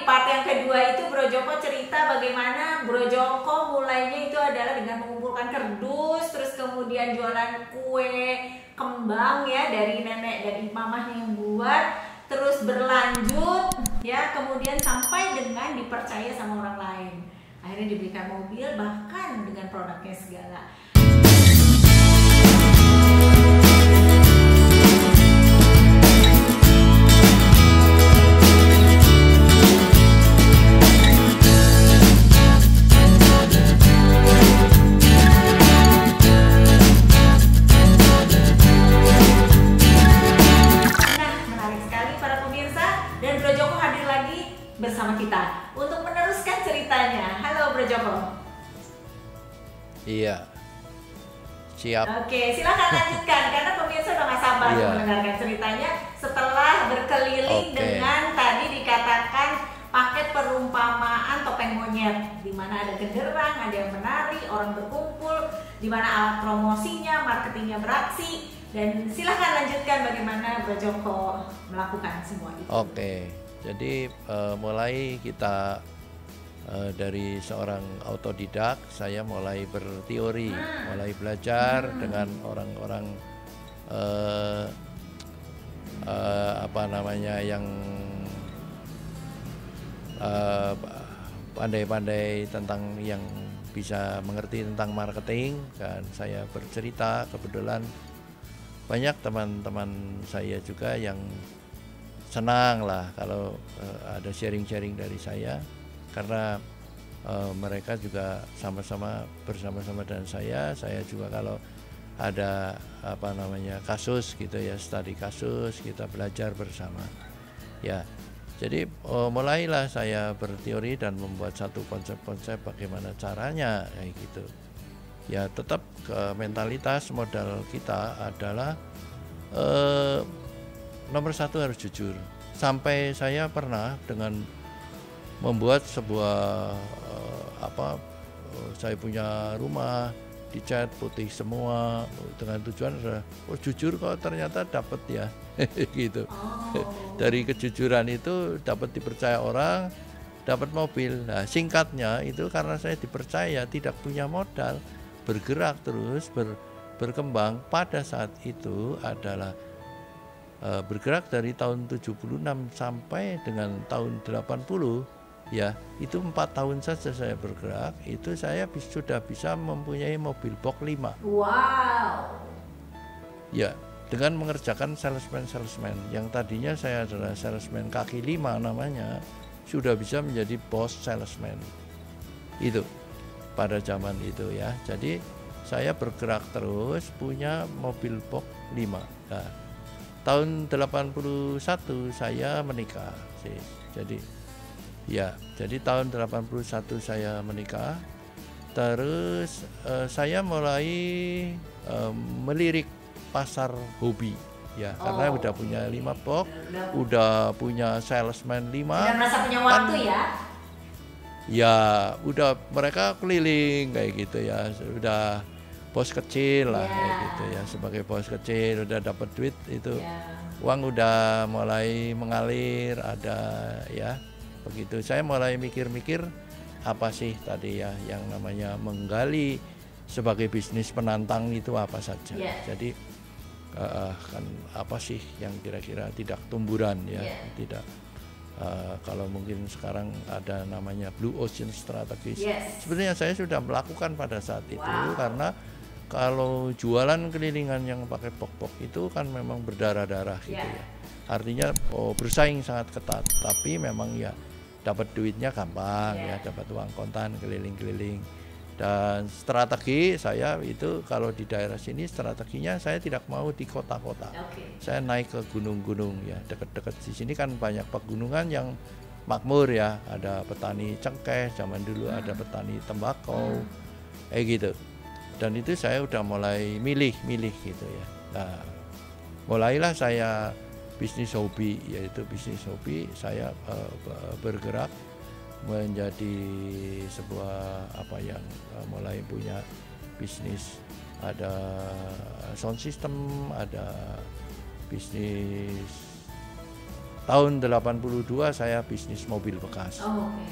part yang kedua itu Bro Joko cerita bagaimana Bro Joko mulainya itu adalah dengan mengumpulkan kerdus, terus kemudian jualan kue kembang ya dari nenek dari mamahnya yang buat, terus berlanjut ya kemudian sampai dengan dipercaya sama orang lain. Akhirnya diberikan mobil bahkan dengan produknya segala. Bersama kita untuk meneruskan ceritanya. Halo Bro Joko. Iya. Siap. Oke, silakan lanjutkan karena pemirsa udah gak sabar untuk mendengarkan ceritanya setelah berkeliling dengan tadi dikatakan paket perumpamaan topeng monyet, di mana ada genderang, ada yang menari, orang berkumpul, di mana alat promosinya, marketingnya beraksi, dan silakan lanjutkan bagaimana Bro Joko melakukan semua itu. Oke. Jadi mulai kita dari seorang autodidak, saya mulai berteori, mulai belajar dengan orang-orang apa namanya yang pandai-pandai tentang yang bisa mengerti tentang marketing, dan saya bercerita. Kebetulan banyak teman-teman saya juga yang senang lah kalau ada sharing-sharing dari saya, karena mereka juga sama-sama bersama-sama dengan saya juga kalau ada apa namanya kasus gitu ya, studi kasus, kita belajar bersama ya. Jadi mulailah saya berteori dan membuat satu konsep-konsep bagaimana caranya kayak gitu ya. Tetap mentalitas modal kita adalah nomor satu harus jujur. Sampai saya pernah dengan membuat sebuah saya punya rumah dicat putih semua dengan tujuan jujur kok ternyata dapat ya gitu. Dari kejujuran itu dapat dipercaya orang, dapat mobil. Nah, singkatnya itu karena saya dipercaya, tidak punya modal, bergerak terus berkembang. Pada saat itu adalah bergerak dari tahun 76 sampai dengan tahun 80 ya, itu 4 tahun saja saya bergerak, itu saya sudah bisa mempunyai mobil box 5. Wow. Ya, dengan mengerjakan salesman yang tadinya saya adalah salesman kaki 5 namanya, sudah bisa menjadi bos salesman itu pada zaman itu ya. Jadi saya bergerak terus punya mobil box 5. Nah, tahun 81 saya menikah sih. Jadi tahun 81 saya menikah. Terus saya mulai melirik pasar hobi ya, karena udah punya 5 box, udah punya salesman 5. Udah merasa punya waktu ya? Ya, udah mereka keliling kayak gitu ya. Udah bos kecil lah kayak gitu ya, sebagai bos kecil udah dapat duit itu, uang udah mulai mengalir ada ya begitu. Saya mulai mikir-mikir apa sih tadi ya yang namanya menggali sebagai bisnis penantang itu apa saja. Jadi kan apa sih yang kira-kira tidak tumburan ya, tidak kalau mungkin sekarang ada namanya Blue Ocean Strategies. Sebenarnya saya sudah melakukan pada saat itu, karena kalau jualan kelilingan yang pakai pok-pok itu kan memang berdarah-darah gitu ya. Artinya bersaing sangat ketat, tapi memang ya dapat duitnya gampang ya, dapat uang kontan keliling-keliling. Dan strategi saya itu kalau di daerah sini strateginya saya tidak mau di kota-kota. Saya naik ke gunung-gunung ya, dekat-dekat di sini kan banyak pegunungan yang makmur ya, ada petani cengkeh, zaman dulu ada petani tembakau, gitu. Dan itu saya udah mulai milih gitu ya. Nah, mulailah saya bisnis hobi, yaitu bisnis hobi saya bergerak menjadi sebuah apa yang mulai punya bisnis, ada sound system, ada bisnis tahun 82 saya bisnis mobil bekas. Oh, okay.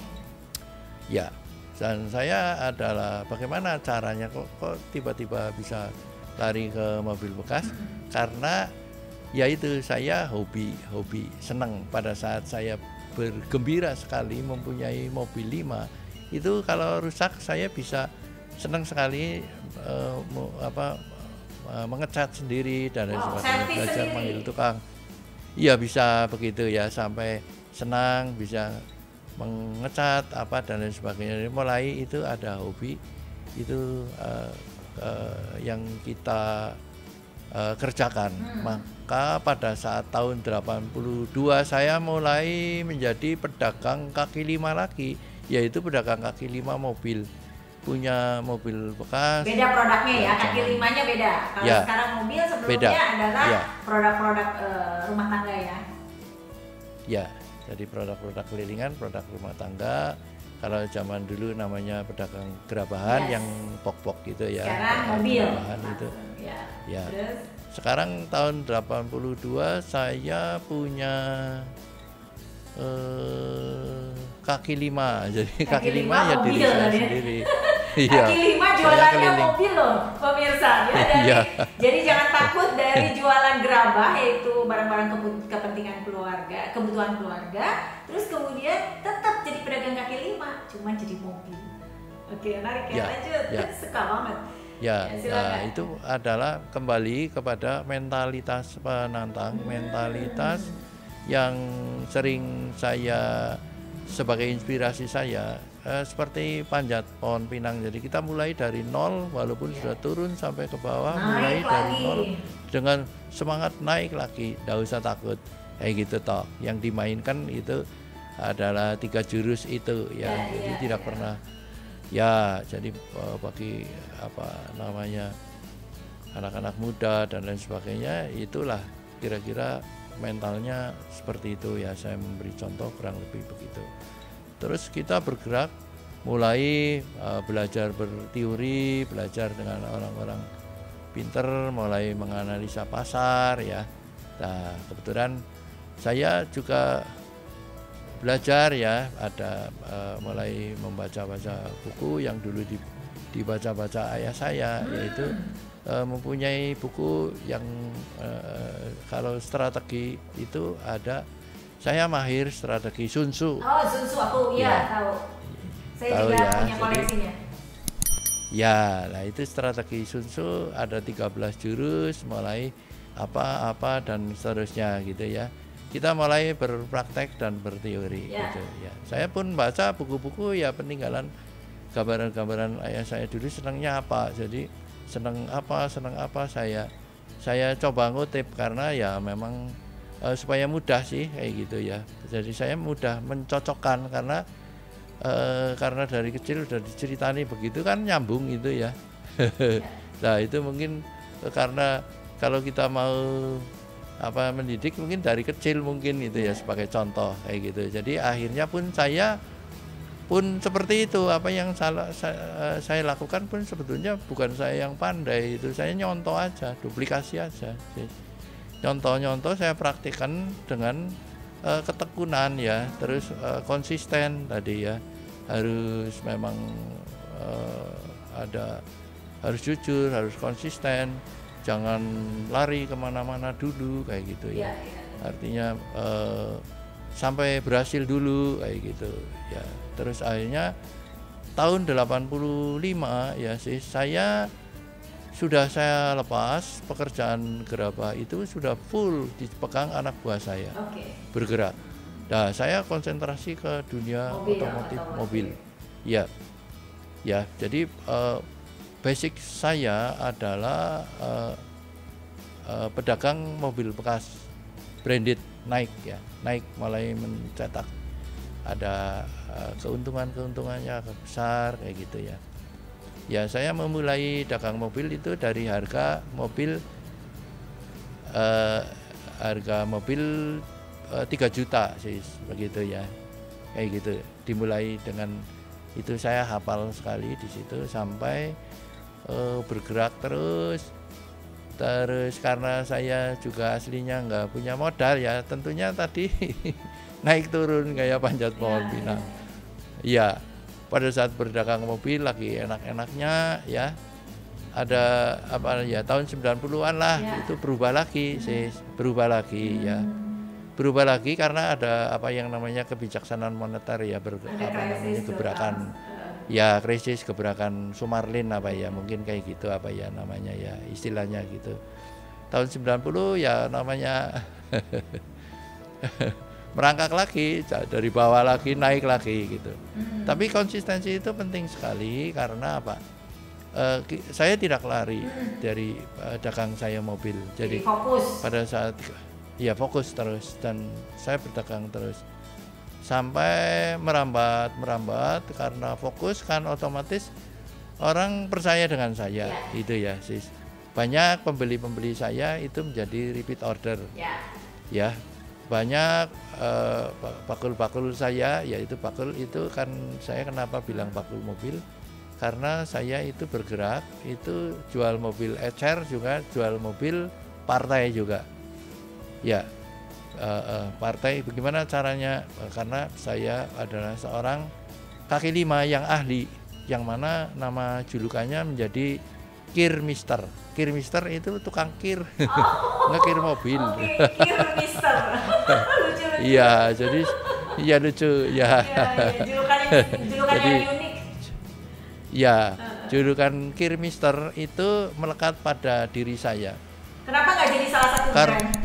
Ya, dan saya adalah bagaimana caranya kok tiba-tiba bisa lari ke mobil bekas? Karena yaitu saya hobi senang pada saat saya bergembira sekali mempunyai mobil 5 itu kalau rusak saya bisa senang sekali mengecat sendiri dan lain sebagainya, belajar manggil tukang. Iya bisa begitu ya, sampai senang bisa mengecat apa dan lain sebagainya. Mulai itu ada hobi itu yang kita kerjakan. Maka pada saat tahun 82 saya mulai menjadi pedagang kaki lima lagi, yaitu pedagang kaki lima mobil. Punya mobil bekas. Beda produknya ya, kaki limanya beda. Kalau ya, sekarang mobil sebelumnya beda. Adalah ya, produk-produk rumah tangga ya. Ya, jadi produk-produk kelilingan, produk rumah tangga. Kalau zaman dulu namanya pedagang gerabahan, yes, yang pok-pok gitu ya. Sekarang mobil. Itu. Ya. Terus? Sekarang tahun 82 saya punya kaki lima, jadi kaki lima ya diri saya sendiri. Kaki lima jualannya mobil loh pemirsa ya, jadi jangan takut dari jualan gerabah, yaitu barang-barang kepentingan keluarga, kebutuhan keluarga, terus kemudian tetap jadi pedagang kaki lima, cuma jadi mobil. Oke, menarik ya, lanjut. Suka banget. Ya, itu adalah kembali kepada mentalitas penantang, mentalitas yang sering saya sebagai inspirasi saya, seperti panjat pohon pinang. Jadi kita mulai dari nol, walaupun sudah turun sampai ke bawah, mulai dari nol dengan semangat naik lagi, tidak usah takut, kayak gitu toh. Yang dimainkan itu adalah 3 jurus itu ya, jadi tidak pernah ya. Jadi bagi apa namanya anak-anak muda dan lain sebagainya, itulah kira-kira mentalnya seperti itu ya. Saya memberi contoh kurang lebih begitu. Terus kita bergerak, mulai belajar berteori, belajar dengan orang-orang pinter, mulai menganalisa pasar ya. Nah, kebetulan saya juga belajar ya, ada mulai membaca-baca buku yang dulu dibaca-baca ayah saya, yaitu mempunyai buku yang kalau strategi itu ada, saya mahir strategi Sun Tzu. Oh, Sun Tzu aku tahu. Saya tahu juga punya koleksinya. Ya, nah itu strategi Sun Tzu ada 13 jurus, mulai apa dan seterusnya gitu ya. Kita mulai berpraktek dan berteori gitu ya. Saya pun baca buku-buku ya, peninggalan gambaran-gambaran ayah saya dulu, senangnya apa. Jadi senang apa saya coba ngutip, karena ya memang supaya mudah sih kayak gitu ya. Jadi saya mudah mencocokkan karena dari kecil udah diceritani begitu kan, nyambung gitu ya. Nah itu mungkin karena kalau kita mau mendidik mungkin dari kecil mungkin gitu ya, sebagai contoh kayak gitu. Jadi akhirnya pun saya pun seperti itu. Apa yang saya lakukan pun sebetulnya bukan saya yang pandai, itu saya nyontoh aja, duplikasi aja. Nyontoh saya praktikkan dengan ketekunan ya, terus konsisten tadi ya, harus memang harus jujur, harus konsisten, jangan lari kemana-mana dulu kayak gitu ya. Artinya sampai berhasil dulu kayak gitu ya. Terus akhirnya tahun 85 ya sih, saya lepas pekerjaan gerabah itu, sudah full dipegang anak buah saya, bergerak. Nah saya konsentrasi ke dunia otomotif mobil. Ya, jadi basic saya adalah pedagang mobil bekas branded Nike ya. Nike mulai mencetak ada keuntungannya besar kayak gitu ya. Ya saya memulai dagang mobil itu dari harga mobil 3 juta sih begitu ya, kayak gitu. Dimulai dengan itu, saya hafal sekali di situ sampai bergerak terus Terus karena saya juga aslinya nggak punya modal ya, tentunya tadi naik turun kayak panjat pohon pinang. Ya, pada saat berdagang mobil lagi enak-enaknya ya, ada apa ya, tahun 90-an lah itu berubah lagi sih, berubah lagi ya. Berubah lagi karena ada apa yang namanya kebijaksanaan moneter ya, gebrakan ya, krisis, gebrakan Sumarlin apa ya, mungkin kayak gitu apa ya namanya ya, istilahnya gitu. Tahun 90 ya namanya merangkak lagi, dari bawah lagi naik lagi gitu. Tapi konsistensi itu penting sekali karena apa? Saya tidak lari dari dagang saya mobil. Jadi fokus. Pada saat ya fokus terus dan saya berdagang terus. Sampai merambat karena fokus kan otomatis orang percaya dengan saya, itu ya sis. Banyak pembeli saya itu menjadi repeat order, ya banyak bakul saya, yaitu bakul itu kan saya kenapa bilang bakul mobil karena saya itu bergerak itu jual mobil ecer juga jual mobil partai juga, ya. Partai bagaimana caranya, karena saya adalah seorang kaki lima yang ahli, yang mana nama julukannya menjadi kirmister. Kirmister itu tukang kir, ngekir mobil. Kirmister. Iya, jadi iya lucu ya. Julukan yang unik. Ya, julukan kirmister itu melekat pada diri saya. Kenapa nggak jadi salah satu brand?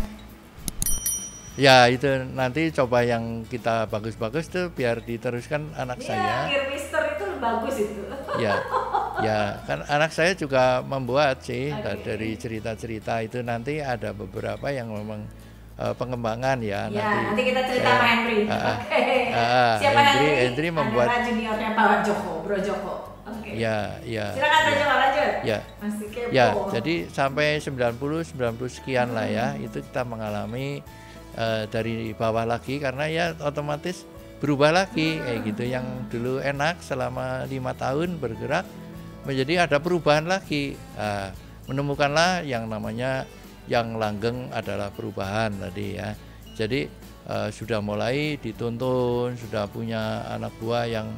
Ya itu nanti coba yang kita bagus-bagus tuh biar diteruskan anak saya. Kirmister itu bagus itu. Ya kan anak saya juga membuat sih dari cerita-cerita itu, nanti ada beberapa yang memang pengembangan ya. Nanti kita cerita sama Henry. Siapa Henry membuat. Adalah juniornya Pak Joko, Bro Joko. Ya. Silakan saja lanjut. Masih kepo. Ya, jadi sampai 90 sekian lah ya, itu kita mengalami dari bawah lagi karena ya otomatis berubah lagi kayak gitu. Yang dulu enak selama 5 tahun bergerak menjadi ada perubahan lagi. Menemukanlah yang namanya yang langgeng adalah perubahan tadi ya. Jadi sudah mulai dituntun, sudah punya anak buah yang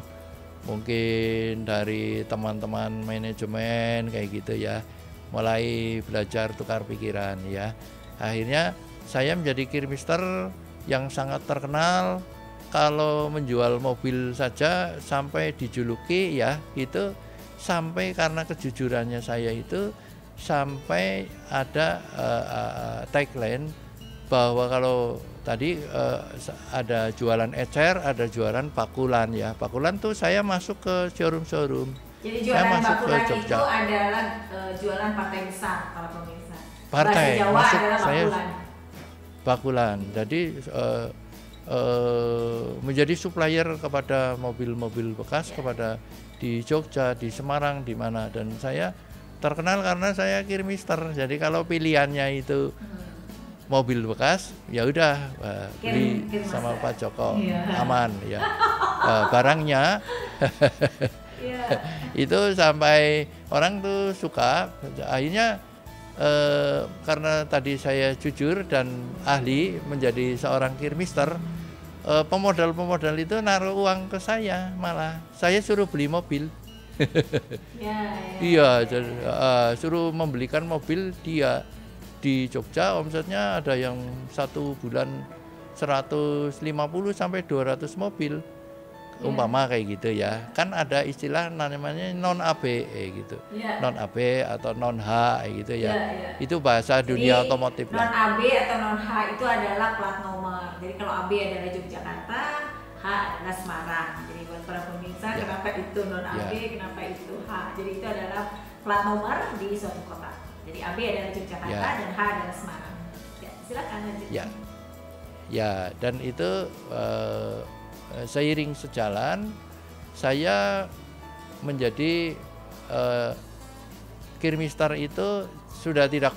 mungkin dari teman-teman manajemen kayak gitu ya, mulai belajar tukar pikiran ya. Akhirnya saya menjadi kirmister yang sangat terkenal. Kalau menjual mobil saja sampai dijuluki ya itu, sampai karena kejujurannya saya itu sampai ada tagline bahwa kalau tadi ada jualan ecer, ada jualan bakulan ya. Bakulan tuh saya masuk ke showroom. Jadi jualan bakulan itu adalah jualan partai besar kalau pemirsa. Partai Jawa masuk adalah saya bakulan. Bakulan. Jadi menjadi supplier kepada mobil-mobil bekas kepada di Jogja, di Semarang, di mana, dan saya terkenal karena saya kirmister. Jadi kalau pilihannya itu mobil bekas, ya udah beli sama Pak Joko, aman ya. Barangnya itu sampai orang tuh suka. Akhirnya karena tadi saya jujur dan ahli menjadi seorang kirmister, pemodal itu naruh uang ke saya, malah saya suruh beli mobil. Iya, suruh membelikan mobil dia. Di Jogja omsetnya ada yang 1 bulan 150 sampai 200 mobil. Umpama kayak gitu ya. Kan ada istilah namanya non AB gitu. Non AB atau non H gitu ya. Itu bahasa dunia otomotif non AB atau non H itu adalah plat nomor. Jadi kalau AB adalah Yogyakarta, H adalah Semarang. Jadi buat para pemirsa, kenapa itu non AB, kenapa itu H. Jadi itu adalah plat nomor di suatu kota. Jadi AB adalah Yogyakarta dan H adalah Semarang. Ya, silakan lanjut. Ya, dan itu seiring sejalan saya menjadi kirmister itu sudah tidak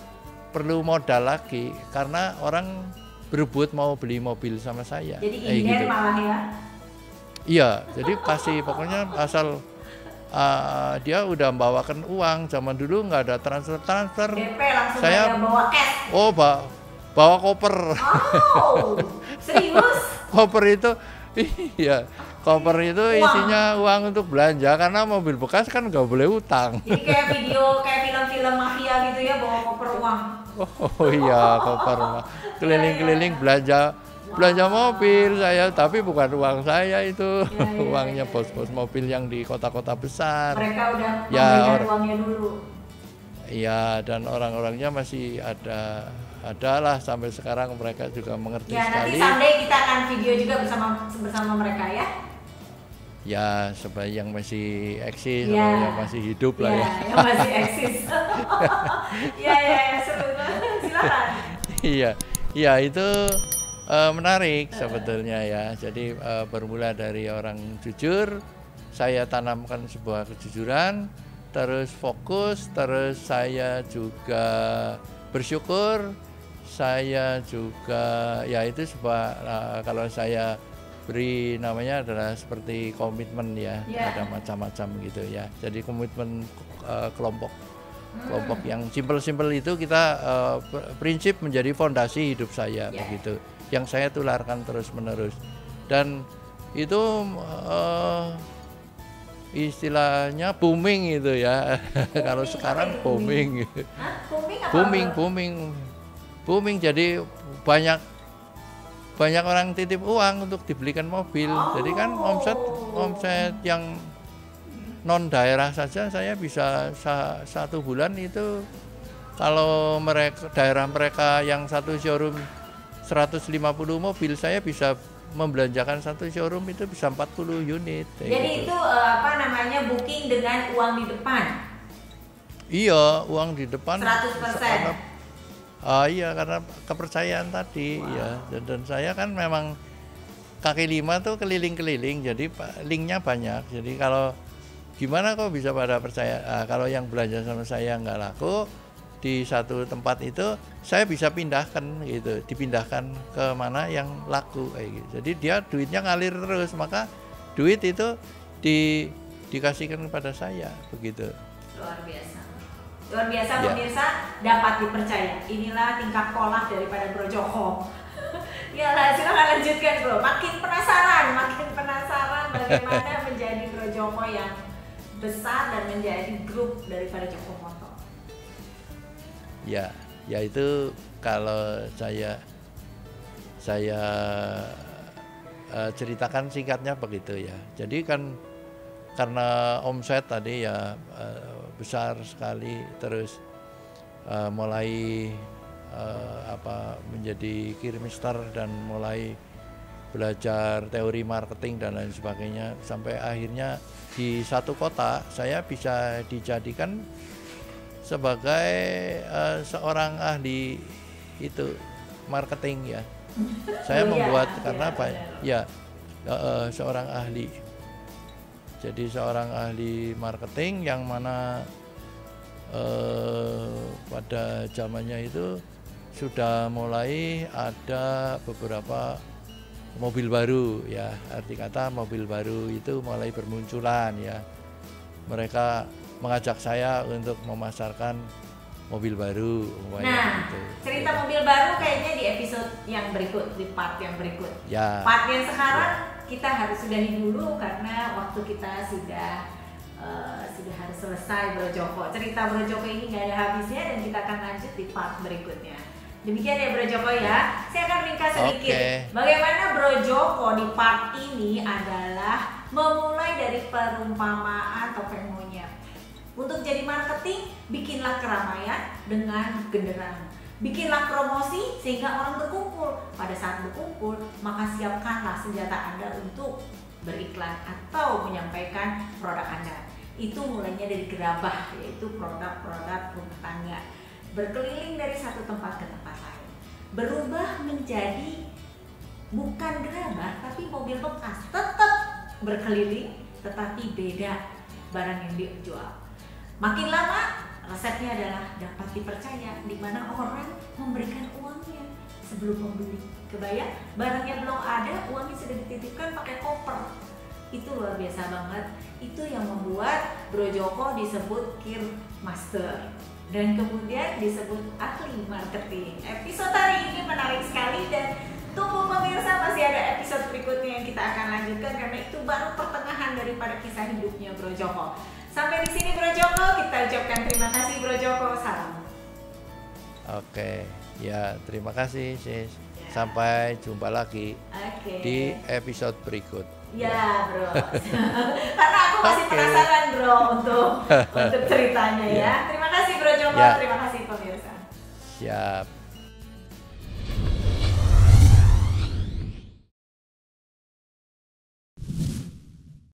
perlu modal lagi karena orang berebut mau beli mobil sama saya. Jadi inden gitu. Malah ya? Iya, jadi pasti pokoknya dia udah membawakan uang. Zaman dulu nggak ada transfer DP langsung saya bawa cash. Bawa koper. Oh, serius? Koper itu iya, koper itu isinya uang untuk belanja, karena mobil bekas kan nggak boleh utang. Jadi kayak film-film mafia gitu ya, bawa koper uang. Oh iya, koper keliling-keliling belanja mobil saya, tapi bukan uang saya itu, uangnya bos-bos mobil yang di kota-kota besar. Mereka udah memberikan uangnya dulu. Iya, dan orang-orangnya masih ada lah sampai sekarang, mereka juga mengerti sekali. Nanti someday kita akan video juga bersama mereka ya. Ya, sebagai yang masih eksis, yang masih hidup lah ya. Yang masih eksis. Ya, seru banget. Silakan. Iya, itu menarik sebetulnya ya. Jadi bermula dari orang jujur, saya tanamkan sebuah kejujuran, terus fokus, terus saya juga bersyukur, saya juga ya itu sebuah kalau saya beri namanya adalah seperti komitmen ya, ada macam-macam gitu ya. Jadi komitmen kelompok yang simpel-simpel itu kita prinsip menjadi fondasi hidup saya begitu, yang saya tularkan terus-menerus, dan itu istilahnya booming itu ya. Kalau sekarang booming. Booming, jadi banyak orang titip uang untuk dibelikan mobil. Jadi kan omset yang non daerah saja saya bisa satu bulan itu, kalau daerah mereka yang satu showroom 150 mobil, saya bisa membelanjakan satu showroom itu bisa 40 unit. Jadi gitu. Itu booking dengan uang di depan? Iya, uang di depan 100%. Iya, karena kepercayaan tadi ya. Dan saya kan memang kaki lima tuh keliling-keliling, jadi linknya banyak. Jadi kalau gimana kok bisa pada percaya, kalau yang belanja sama saya nggak laku di satu tempat itu, saya bisa pindahkan gitu, dipindahkan ke mana yang laku kayak gitu. Jadi dia duitnya ngalir terus, maka duit itu dikasihkan kepada saya begitu. Luar biasa pemirsa, dapat dipercaya. Inilah tingkah pola daripada Bro Joko. Ya, silakan lanjutkan Bro. Makin penasaran bagaimana menjadi Bro Joko yang besar dan menjadi grup daripada Joko Moto. Ya itu kalau saya ceritakan singkatnya begitu ya. Jadi kan karena omset tadi ya besar sekali, terus mulai menjadi kirimister dan mulai belajar teori marketing dan lain sebagainya, sampai akhirnya di satu kota saya bisa dijadikan sebagai seorang ahli itu marketing ya. Saya membuat seorang ahli. Jadi seorang ahli marketing yang mana pada zamannya itu sudah mulai ada beberapa mobil baru ya, arti kata mobil baru itu mulai bermunculan ya. Mereka mengajak saya untuk memasarkan mobil baru. Nah, gitu. Cerita mobil baru kayaknya di episode yang berikut, di part yang berikut. Ya. Part yang sekarang kita harus sudahi dulu karena waktu kita sudah harus selesai Bro Joko. Cerita Bro Joko ini nggak ada habisnya dan kita akan lanjut di part berikutnya. Demikian ya Bro Joko ya. Saya akan ringkas sedikit. Bagaimana Bro Joko di part ini adalah memulai dari perumpamaan topeng monyet. Untuk jadi marketing, bikinlah keramaian dengan genderang. Bikinlah promosi sehingga orang berkumpul. Pada saat berkumpul, maka siapkanlah senjata Anda untuk beriklan atau menyampaikan produk Anda. Itu mulainya dari gerabah, yaitu produk-produk rumah tangga. Berkeliling dari satu tempat ke tempat lain. Berubah menjadi bukan gerabah, tapi mobil bekas. Tetap berkeliling, tetapi beda barang yang dijual. Makin lama, resepnya adalah dapat dipercaya, di mana orang memberikan uangnya sebelum membeli. Kebayang, barangnya belum ada, uangnya sudah dititipkan pakai koper. itu luar biasa banget. Itu yang membuat Bro Joko disebut Kir Master dan kemudian disebut ahli marketing. Episode hari ini menarik sekali dan tunggu pemirsa, masih ada episode berikutnya yang kita akan lanjutkan karena itu baru pertengahan daripada kisah hidupnya Bro Joko. Sampai di sini Bro Joko, kita ucapkan terima kasih Bro Joko, salam. Oke, ya terima kasih sis. Sampai jumpa lagi di episode berikut. Ya bro, karena aku masih penasaran bro untuk ceritanya ya. Terima kasih Bro Joko, terima kasih pemirsa. Siap.